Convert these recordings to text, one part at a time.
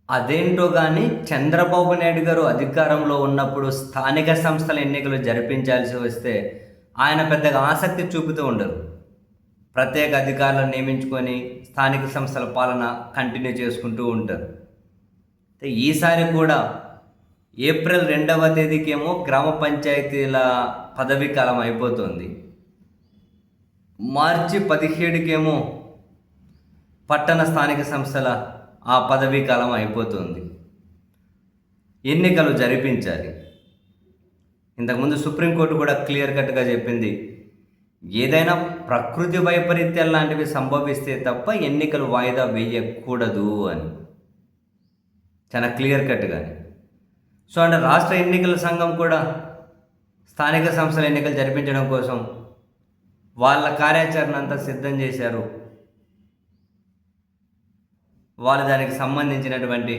అదేంటో గాని చంద్రబాబు నాయుడు గారు అధికారంలో ఉన్నప్పుడు స్థానిక సంస్థల ఎన్నికలు జరిపించాల్సి వస్తే ఆయన పెద్దగా ఆసక్తి చూపుతూ ఉండరు. ప్రత్యేక అధికారులను నియమించుకొని స్థానిక సంస్థల పాలన కంటిన్యూ చేసుకుంటూ ఉంటారు. ఈసారి కూడా ఏప్రిల్ 2వ తేదీకేమో గ్రామ పంచాయతీల పదవీ కాలం అయిపోతుంది. మార్చి 17కేమో పట్టణ స్థానిక సంస్థల ఆ పదవీ కాలం అయిపోతుంది. ఎన్నికలు జరిపించాలి. ఇంతకుముందు సుప్రీంకోర్టు కూడా క్లియర్ కట్గా చెప్పింది, ఏదైనా ప్రకృతి వైపరీత్యాలు లాంటివి సంభవిస్తే తప్ప ఎన్నికలు వాయిదా వేయకూడదు అని చాలా క్లియర్ కట్గానే. సో అంటే రాష్ట్ర ఎన్నికల సంఘం కూడా స్థానిక సంస్థల ఎన్నికలు జరిపించడం కోసం వాళ్ళ కార్యాచరణ అంతా సిద్ధం చేశారు. వాళ్ళు దానికి సంబంధించినటువంటి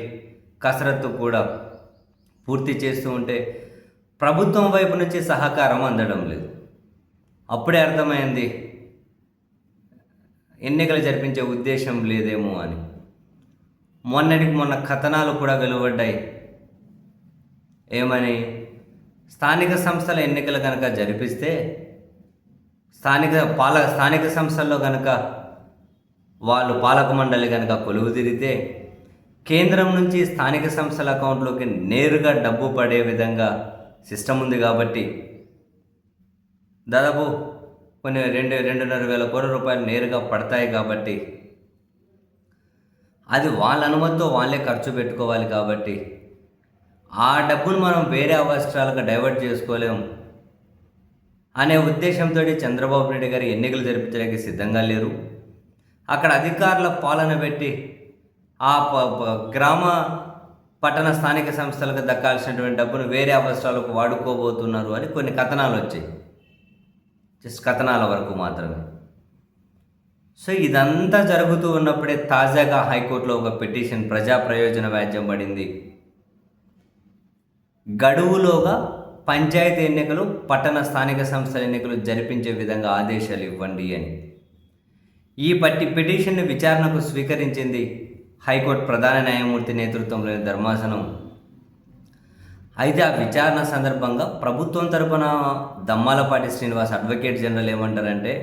కసరత్తు కూడా పూర్తి చేస్తూ ఉంటే ప్రభుత్వం వైపు నుంచి సహకారం అందడం లేదు. అప్పుడే అర్థమైంది ఎన్నికలు జరిపించే ఉద్దేశం లేదేమో అని. మొన్నటికి మొన్న కథనాలు కూడా వెలువడ్డాయి. ఏమని? స్థానిక సంస్థల ఎన్నికలు కనుక జరిపిస్తే స్థానిక సంస్థల్లో కనుక వాళ్ళు పాలక మండలి కనుక కొలువు తిరిగితే కేంద్రం నుంచి స్థానిక సంస్థల అకౌంట్లోకి నేరుగా డబ్బు పడే విధంగా సిస్టమ్ ఉంది కాబట్టి దాదాపు కొన్ని 2-2.5 వేల కోట్ల రూపాయలు నేరుగా పడతాయి కాబట్టి అది వాళ్ళ అనుమతితో వాళ్ళే ఖర్చు పెట్టుకోవాలి కాబట్టి ఆ డబ్బులు మనం వేరే అవసరాలకు డైవర్ట్ చేసుకోలేము అనే ఉద్దేశంతో చంద్రబాబు నాయుడు గారు ఎన్నికలు జరిపించడానికి సిద్ధంగా లేరు. అక్కడ అధికారుల పాలన పెట్టి ఆ గ్రామ పట్టణ స్థానిక సంస్థలకు దక్కాల్సినటువంటి డబ్బును వేరే అవసరాలకు వాడుకోబోతున్నారు అని కొన్ని కథనాలు వచ్చాయి. జస్ట్ కథనాల వరకు మాత్రమే. సో ఇదంతా జరుగుతూ ఉన్నప్పుడే తాజాగా హైకోర్టులో ఒక పిటిషన్ ప్రజా ప్రయోజన వ్యాజ్యం పడింది. గడువులోగా పంచాయతీ ఎన్నికలు పట్టణ స్థానిక సంస్థల ఎన్నికలు జరిపించే విధంగా ఆదేశాలు ఇవ్వండి అని. ఈ పిటిషన్ను విచారణకు స్వీకరించింది హైకోర్టు ప్రధాన న్యాయమూర్తి నేతృత్వంలోని ధర్మాసనం. అయితే ఆ విచారణ సందర్భంగా ప్రభుత్వం తరపున దమ్మాలపాటి శ్రీనివాస్ అడ్వకేట్ జనరల్ ఏమంటారంటే,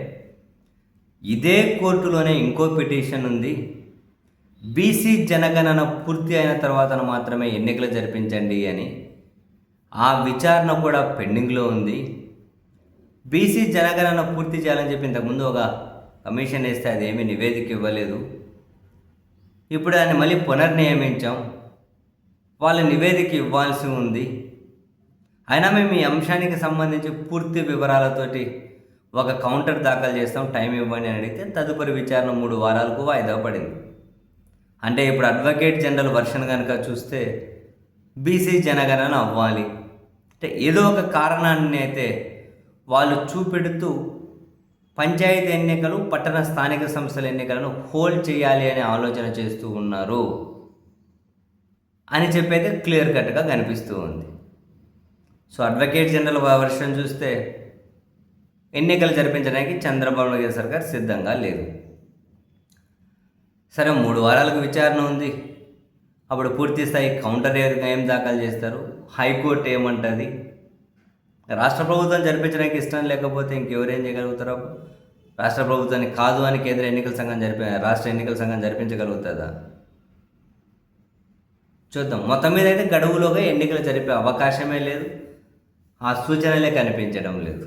ఇదే కోర్టులోనే ఇంకో పిటిషన్ ఉంది, బీసీ జనగణన పూర్తి అయిన తర్వాత మాత్రమే ఎన్నికలు జరిపించండి అని. ఆ విచారణ కూడా పెండింగ్లో ఉంది. బీసీ జనగణన పూర్తి చేయాలని చెప్పి ఇంతకుముందు ఒక కమిషన్ వేస్తే అదేమీ నివేదిక ఇవ్వలేదు. ఇప్పుడు దాన్ని మళ్ళీ పునర్నియమించాం, వాళ్ళ నివేదిక ఇవ్వాల్సి ఉంది. అయినా మేము ఈ అంశానికి సంబంధించి పూర్తి వివరాలతోటి ఒక కౌంటర్ దాఖలు చేస్తాం, టైం ఇవ్వండి అని అడిగితే తదుపరి విచారణ 3 వారాలకు వాయిదా పడింది. అంటే ఇప్పుడు అడ్వకేట్ జనరల్ వర్షన్ కనుక చూస్తే బీసీ జనగణన అవ్వాలి అంటే ఏదో ఒక కారణాన్ని అయితే వాళ్ళు చూపెడుతూ పంచాయతీ ఎన్నికలు పట్టణ స్థానిక సంస్థల ఎన్నికలను హోల్డ్ చేయాలి అనే ఆలోచన చేస్తూ ఉన్నారు అని చెప్పైతే క్లియర్ కట్గా కనిపిస్తూ ఉంది. సో అడ్వకేట్ జనరల్ వర్షన్ చూస్తే ఎన్నికలు జరిపించడానికి చంద్రబాబు నాయుడు సర్కార్ సిద్ధంగా లేదు. సరే 3 వారాలకు విచారణ ఉంది, అప్పుడు పూర్తి స్థాయి కౌంటర్ ఏం దాఖలు చేస్తారు, హైకోర్టు ఏమంటుంది, రాష్ట్ర ప్రభుత్వం జరిపించడానికి ఇష్టం లేకపోతే ఇంకెవరేం చేయగలుగుతారో? రాష్ట్ర ప్రభుత్వాన్ని కాదు అని కేంద్ర ఎన్నికల సంఘం రాష్ట్ర ఎన్నికల సంఘం జరిపించగలుగుతుందా? చూద్దాం. మొత్తం మీద అయితే గడువులోగా ఎన్నికలు జరిపే అవకాశమే లేదు, ఆ సూచనలే కనిపించడం లేదు.